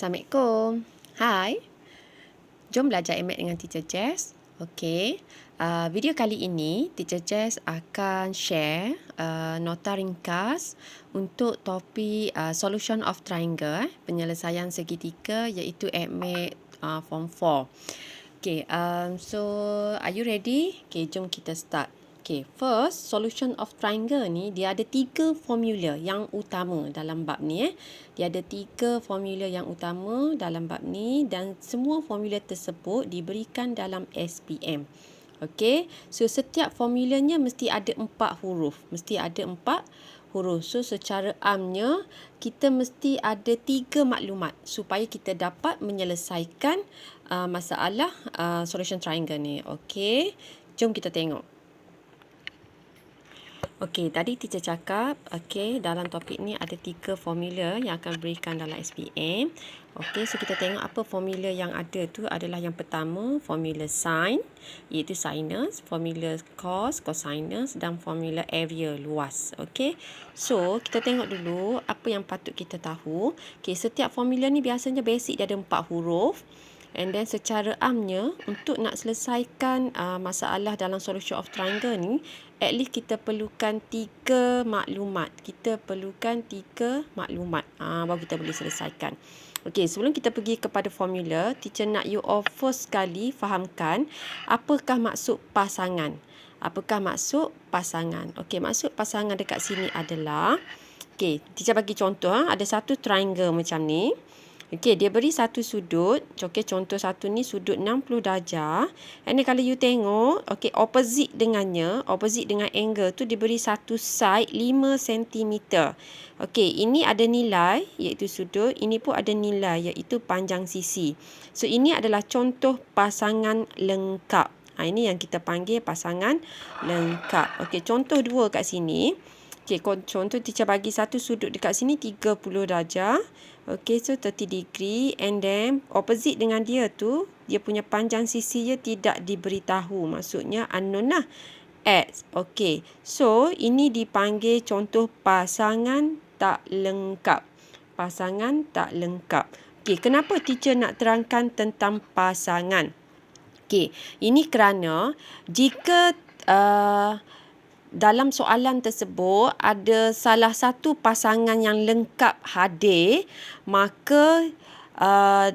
Assalamualaikum. Hai, jom belajar MAth dengan Teacher Jess. Okey, video kali ini Teacher Jess akan share nota ringkas untuk topik Solution of Triangle, penyelesaian segitiga, iaitu MAth Form 4. Okay, so are you ready? Okay, jom kita start. Okay, first, solution of triangle ni, dia ada 3 formula yang utama dalam bab ni. Dia ada 3 formula yang utama dalam bab ni dan semua formula tersebut diberikan dalam SPM. Okay, so setiap formulanya mesti ada 4 huruf. Mesti ada 4 huruf. So, secara amnya, kita mesti ada 3 maklumat supaya kita dapat menyelesaikan masalah solution triangle ni. Okay, jom kita tengok. Okey, tadi teacher cakap, okey, dalam topik ni ada 3 formula yang akan berikan dalam SPM. Okey, so kita tengok apa formula yang ada tu adalah yang pertama, formula sin, iaitu sinus, formula cos, cosinus dan formula area, luas. Okey, so kita tengok dulu apa yang patut kita tahu. Okey, setiap formula ni biasanya basic dia ada 4 huruf. And then secara amnya, untuk nak selesaikan masalah dalam solution of triangle ni, at least kita perlukan 3 maklumat. Kita perlukan 3 maklumat. Baru kita boleh selesaikan. Okey, sebelum kita pergi kepada formula, teacher nak you all first sekali fahamkan apakah maksud pasangan. Apakah maksud pasangan? Okey, maksud pasangan dekat sini adalah, okey, teacher bagi contoh. Ada satu triangle macam ni. Okey, dia beri satu sudut. Okey, contoh satu ni sudut 60 darjah. And kalau you tengok, okey, opposite dengan angle tu diberi satu side 5 cm. Okey, ini ada nilai iaitu sudut, ini pun ada nilai iaitu panjang sisi. So ini adalah contoh pasangan lengkap. Ini yang kita panggil pasangan lengkap. Okey, contoh 2 kat sini. Okey, contoh teacher bagi satu sudut dekat sini 30 darjah. Okey, so 30 degree and then opposite dengan dia tu, dia punya panjang sisi dia tidak diberitahu. Maksudnya unknown lah. X. Okey, so ini dipanggil contoh pasangan tak lengkap. Pasangan tak lengkap. Okey, kenapa teacher nak terangkan tentang pasangan? Okey, ini kerana jika dalam soalan tersebut ada salah satu pasangan yang lengkap hadir, maka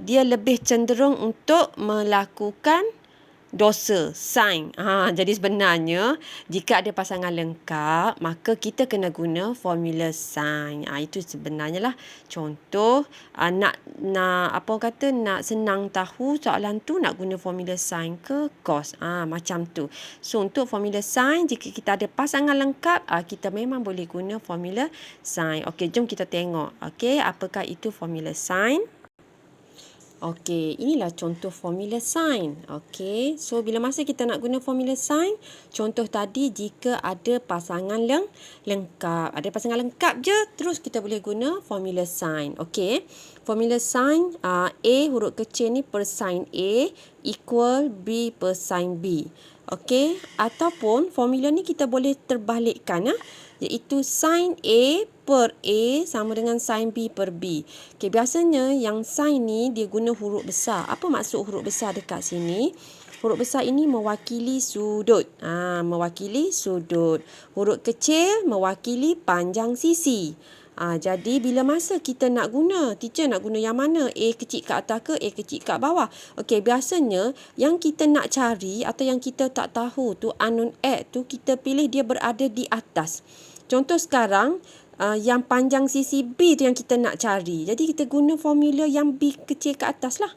dia lebih cenderung untuk melakukan dosa, sign. Jadi sebenarnya jika ada pasangan lengkap, maka kita kena guna formula sign. Itu sebenarnya lah contoh. Nak senang tahu soalan tu, nak guna formula sign ke cos. Macam tu. So untuk formula sign, jika kita ada pasangan lengkap, kita memang boleh guna formula sign. Okey, jom kita tengok. Okey, apakah itu formula sign? Okey, inilah contoh formula sin. Okey, so bila masa kita nak guna formula sin, contoh tadi jika ada pasangan lengkap. Ada pasangan lengkap je, terus kita boleh guna formula sin. Okey, formula sin, A huruf kecil ni per sin A equal B per sin B. Okey, ataupun formula ni kita boleh terbalikkan, iaitu sin A per A sama dengan sin B per B. Okey, biasanya yang sin ni dia guna huruf besar. Apa maksud huruf besar dekat sini? Huruf besar ini mewakili sudut. Mewakili sudut. Huruf kecil mewakili panjang sisi. Jadi bila masa kita nak guna, teacher nak guna yang mana? A kecil kat atas ke A kecil kat bawah? Okey, biasanya yang kita nak cari atau yang kita tak tahu tu, unknown X tu, kita pilih dia berada di atas. Contoh sekarang, yang panjang sisi B tu yang kita nak cari. Jadi kita guna formula yang B kecil kat atas lah.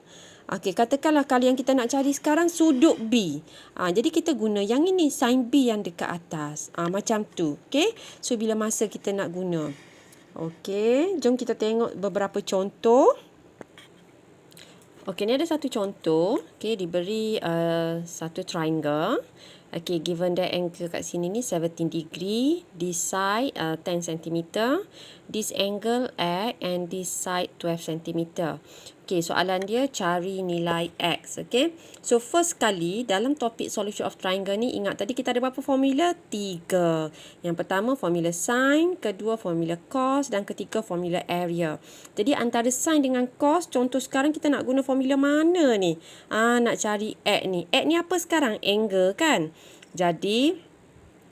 Okey, katakanlah kalau yang kita nak cari sekarang sudut B. Jadi kita guna yang ini, sin B yang dekat atas. Macam tu. Okey, so bila masa kita nak guna. Okey, jom kita tengok beberapa contoh. Okey, ni ada satu contoh. Okey, diberi satu triangle. Okey, given that angle kat sini ni 17 degree, this side 10 cm, this angle X and this side 12 cm. Okey, soalan dia cari nilai X. Okey. So, first kali dalam topik solution of triangle ni, ingat tadi kita ada berapa formula? 3. Yang pertama formula sin, kedua formula cos dan ketiga formula area. Jadi, antara sin dengan cos, contoh sekarang kita nak guna formula mana ni? Nak cari X ni. X ni apa sekarang? Angle kan? Jadi,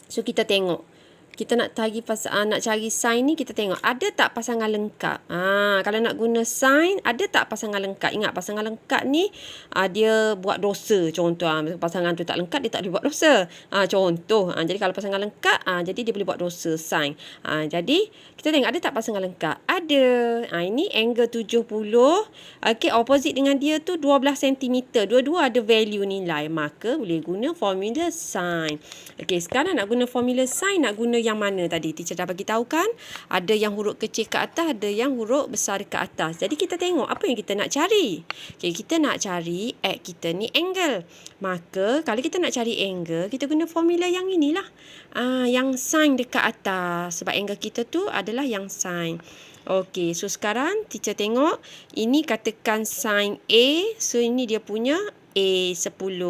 so kita tengok. Kita nak cari sin ni, kita tengok ada tak pasangan lengkap. Kalau nak guna sin, ada tak pasangan lengkap? Ingat pasangan lengkap ni dia buat dosa. Contoh pasangan tu tak lengkap, dia tak boleh buat dosa. Contoh. Jadi kalau pasangan lengkap, jadi dia boleh buat dosa sin. Jadi kita tengok ada tak pasangan lengkap? Ada. Ini angle 70. Okey, opposite dengan dia tu 12 cm. Dua-dua ada value nilai. Maka boleh guna formula sin. Okey, sekarang nak guna formula sin, nak guna yang mana tadi? Teacher dah bagi tahu kan? Ada yang huruf kecil ke atas, ada yang huruf besar ke atas. Jadi kita tengok apa yang kita nak cari. Okay, kita nak cari X kita ni angle. Maka kalau kita nak cari angle, kita guna formula yang inilah. Yang sin dekat atas. Sebab angle kita tu adalah yang sin. Okey, so sekarang teacher tengok. Ini katakan sin A. So ini dia punya A10.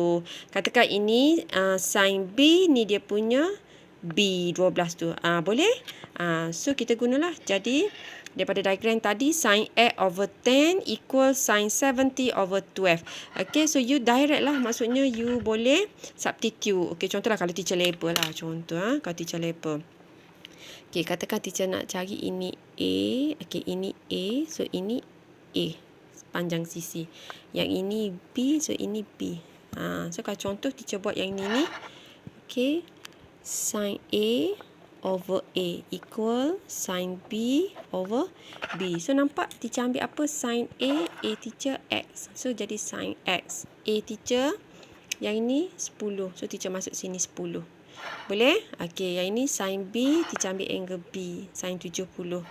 Katakan ini sin B, ni dia punya B12 tu. Boleh? So kita gunalah. Jadi daripada diagram tadi, sin X over 10 equal sin 70 over 12. Okay, so you direct lah. Maksudnya you boleh substitute. Okay, contohlah kalau teacher label lah. Contoh, kalau teacher label. Okay, katakan teacher nak cari ini A. Okay, ini A. So ini A. Panjang sisi. Yang ini B. So ini B. So kalau contoh teacher buat yang ini ni. Okay. Sin A over A equal sin B over B. So, nampak teacher ambil apa? Sin A teacher X. So, jadi sin X. A teacher, yang ini 10. So, teacher masuk sini 10. Boleh? Okey, yang ini sin B, teacher ambil angle B. Sin 70.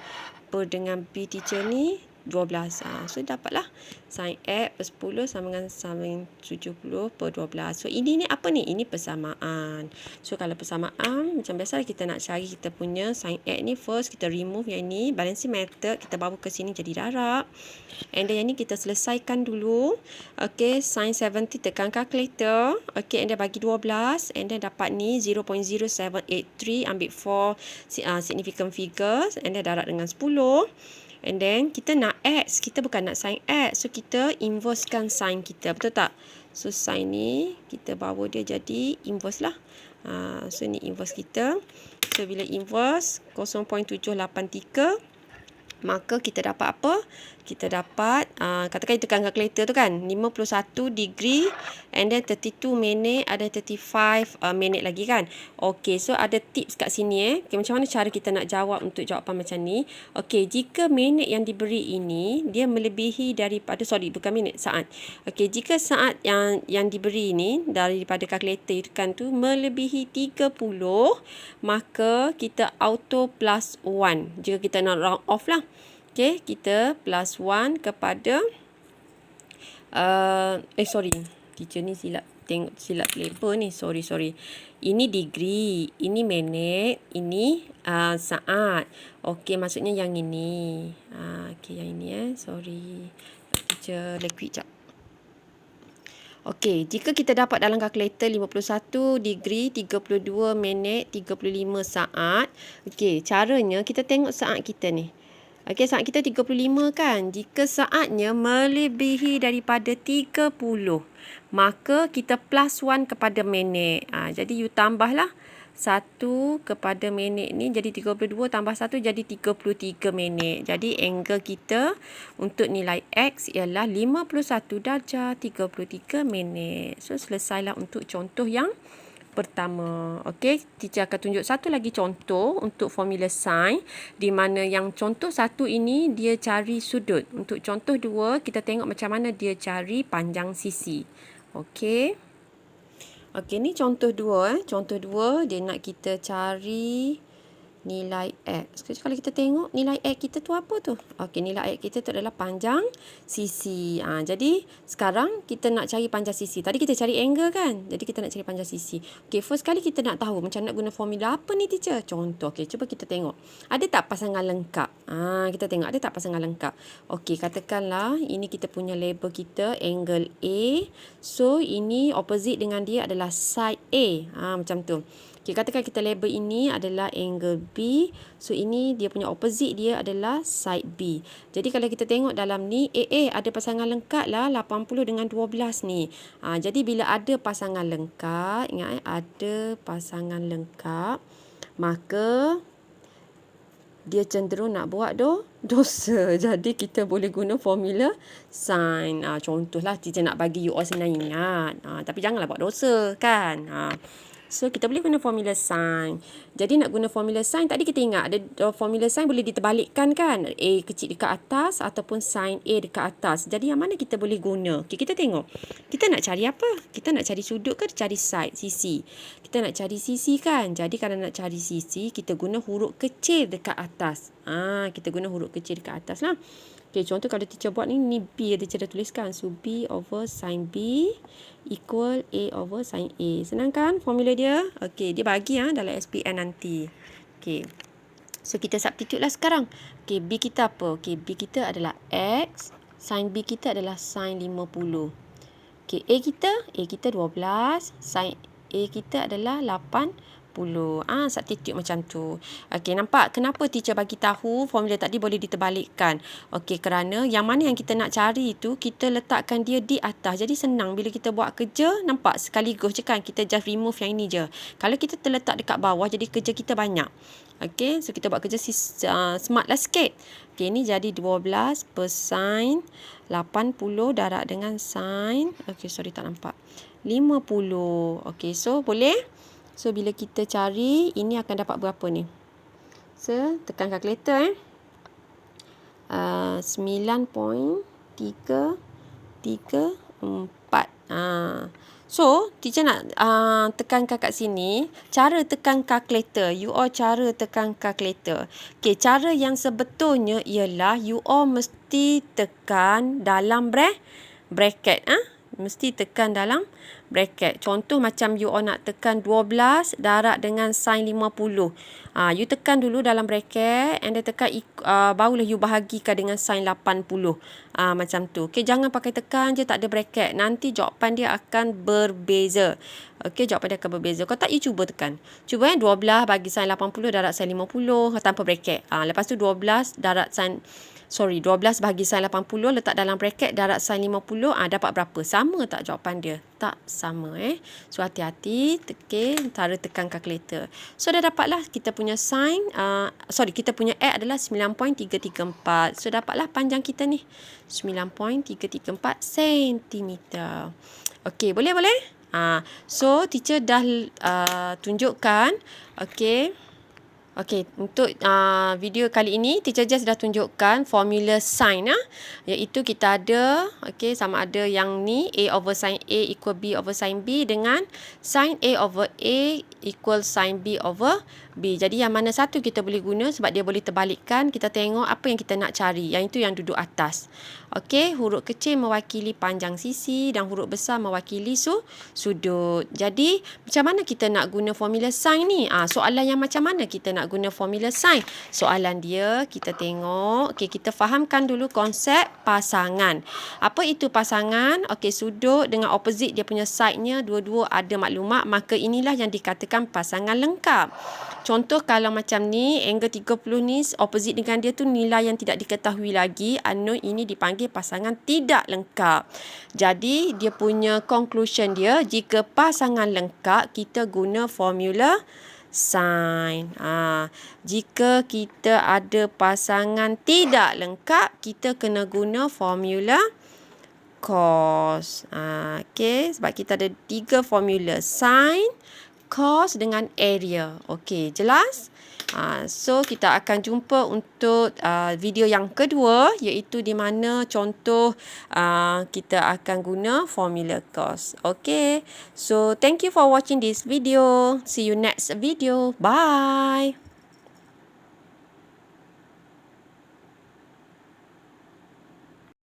Per dengan B teacher ni 12. So, dapatlah sin X per 10 sama dengan sin 70 per 12. So, ini ni apa ni? Ini persamaan. So, kalau persamaan, macam biasa kita nak cari kita punya sin X ni. First, kita remove yang ni. Balancing method, kita bawa ke sini jadi darab. And then, yang ni kita selesaikan dulu. Okay, sin 70 tekan calculator. Okay, and then bagi 12. And then dapat ni 0.0783. Ambil 4 significant figures. And then darab dengan 10. And then kita nak X. Kita bukan nak sin X. So kita inversekan sin kita. Betul tak? So sin ni kita bawa dia jadi inverse lah. So ni inverse kita. So bila inverse 0.783. Maka kita dapat apa? Kita dapat, katakan tekan kalkulator tu kan, 51 degree and then 32 minit, ada 35 minit lagi kan. Okey, so ada tips kat sini Okay, macam mana cara kita nak jawab untuk jawapan macam ni. Okey, jika minit yang diberi ini, dia melebihi daripada, bukan minit, saat. Okey, jika saat yang diberi ini, daripada kalkulator itu kan tu, melebihi 30, maka kita auto plus 1. Jika kita nak round off lah. Okay, kita plus 1 kepada teacher ni silap label ni. Sorry. Ini degree, ini minit, ini saat. Okey, maksudnya yang ini. Okey, yang ini sorry. Teacher liquid jap. Okey, jika kita dapat dalam kalkulator 51 degree, 32 minit, 35 saat. Okey, caranya kita tengok saat kita ni. Okey, saat kita 35 kan. Jika saatnya melebihi daripada 30, maka kita plus 1 kepada minit. Jadi you tambahlah 1 kepada minit ni. Jadi 32 tambah 1 jadi 33 minit. Jadi angle kita untuk nilai X ialah 51 darjah 33 minit. So selesailah untuk contoh yang pertama. Okey, teacher akan tunjuk satu lagi contoh untuk formula sin, di mana yang contoh satu ini dia cari sudut. Untuk contoh dua, kita tengok macam mana dia cari panjang sisi. Okey. Okey, ni contoh dua. Contoh dua, dia nak kita cari nilai X. Kalau kita tengok nilai X kita tu apa tu? Okey, nilai X kita tu adalah panjang sisi. Jadi sekarang kita nak cari panjang sisi. Tadi kita cari angle kan? Jadi kita nak cari panjang sisi. Okey, first kali kita nak tahu macam nak guna formula apa ni teacher? Contoh. Okey, cuba kita tengok. Ada tak pasangan lengkap? Kita tengok ada tak pasangan lengkap. Okey, katakanlah ini kita punya label kita angle A. So ini opposite dengan dia adalah side A. Macam tu. Okay, katakan kita label ini adalah angle B. So, ini dia punya opposite dia adalah side B. Jadi, kalau kita tengok dalam ni, ada pasangan lengkap lah 80 dengan 12 ni. Jadi, bila ada pasangan lengkap, ingat ada pasangan lengkap, maka dia cenderung nak buat dosa. Jadi, kita boleh guna formula sin. Contohlah, teacher nak bagi you all senang ingat. Tapi, janganlah buat dosa, kan? So, kita boleh guna formula sin. Jadi, nak guna formula sin, tadi kita ingat ada formula sin boleh diterbalikkan kan? A kecil dekat atas ataupun sin A dekat atas. Jadi, yang mana kita boleh guna? Okay, kita tengok. Kita nak cari apa? Kita nak cari sudut ke cari side, sisi? Kita nak cari sisi kan? Jadi, kalau nak cari sisi, kita guna huruf kecil dekat atas. Kita guna huruf kecil dekat atas lah. Okay, contoh kalau teacher buat ni B teacher dah tuliskan. So, B over sin B equal A over sin A. Senang kan formula dia? Okay, dia bagi dalam SPM nanti. Okay. So, kita substitute lah sekarang. Okay, B kita apa? Okay, B kita adalah X. Sin B kita adalah sin 50. Okay, A kita 12. Sin A kita adalah 80. Substitute macam tu. Okey, nampak kenapa teacher bagi tahu formula tadi boleh diterbalikkan. Okey, kerana yang mana yang kita nak cari itu kita letakkan dia di atas. Jadi senang bila kita buat kerja, nampak sekaligus je kan, kita just remove yang ini je. Kalau kita terletak dekat bawah, jadi kerja kita banyak. Okey, so kita buat kerja smart lah sikit. Okey, ini jadi 12 per sin 80 darab dengan sin. Okey, sorry tak nampak. 50. Okey, so boleh. So, bila kita cari, ini akan dapat berapa ni? So, tekan kalkulator. 9.334. So, teacher nak tekankan kat sini. Cara tekan kalkulator. You all cara tekan kalkulator. Okay, cara yang sebetulnya ialah you all mesti tekan dalam bracket. Mesti tekan dalam bracket. Contoh macam you all nak tekan 12 darab dengan sin 50. You tekan dulu dalam bracket and then tekan barulah you bahagikan dengan sin 80. Macam tu. Okay, jangan pakai tekan je tak ada bracket. Nanti jawapan dia akan berbeza. Okay, jawapan dia akan berbeza. Kalau tak, you cuba tekan. Cuba 12 bagi sin 80 darab sin 50 tanpa bracket. Lepas tu 12 darab sin 12 bagi sin 80 letak dalam bracket darab sin 50, dapat berapa? Sama tak jawapan dia? Tak sama. So hati-hati, cara tekan kalkulator. So dah dapatlah kita punya sin, kita punya X adalah 9.334. So dapatlah panjang kita ni 9.334 cm. Okey, boleh? So teacher dah tunjukkan. Okey, untuk video kali ini, teacher just dah tunjukkan formula sin. Iaitu kita ada, sama ada yang ni, A over sin A equal B over sin B dengan sin A over A equal sin B over B. Jadi, yang mana satu kita boleh guna sebab dia boleh terbalikkan. Kita tengok apa yang kita nak cari. Yang itu yang duduk atas. Okey, huruf kecil mewakili panjang sisi dan huruf besar mewakili sudut. Jadi, macam mana kita nak guna formula sin ni? Soalan yang macam mana kita nak guna formula sin? Soalan dia, kita tengok. Okey, kita fahamkan dulu konsep pasangan. Apa itu pasangan? Okey, sudut dengan opposite dia punya side-nya, dua-dua ada maklumat. Maka inilah yang dikatakan pasangan lengkap. Contoh kalau macam ni, angle 30 ni opposite dengan dia tu nilai yang tidak diketahui lagi. Ini dipanggil pasangan tidak lengkap. Jadi, dia punya conclusion dia, jika pasangan lengkap, kita guna formula sin. Jika kita ada pasangan tidak lengkap, kita kena guna formula cos. Sebab kita ada 3 formula, sin, cos dengan area. Okey, jelas? So, kita akan jumpa untuk video yang kedua, iaitu di mana contoh kita akan guna formula cos. Okey, so thank you for watching this video. See you next video. Bye!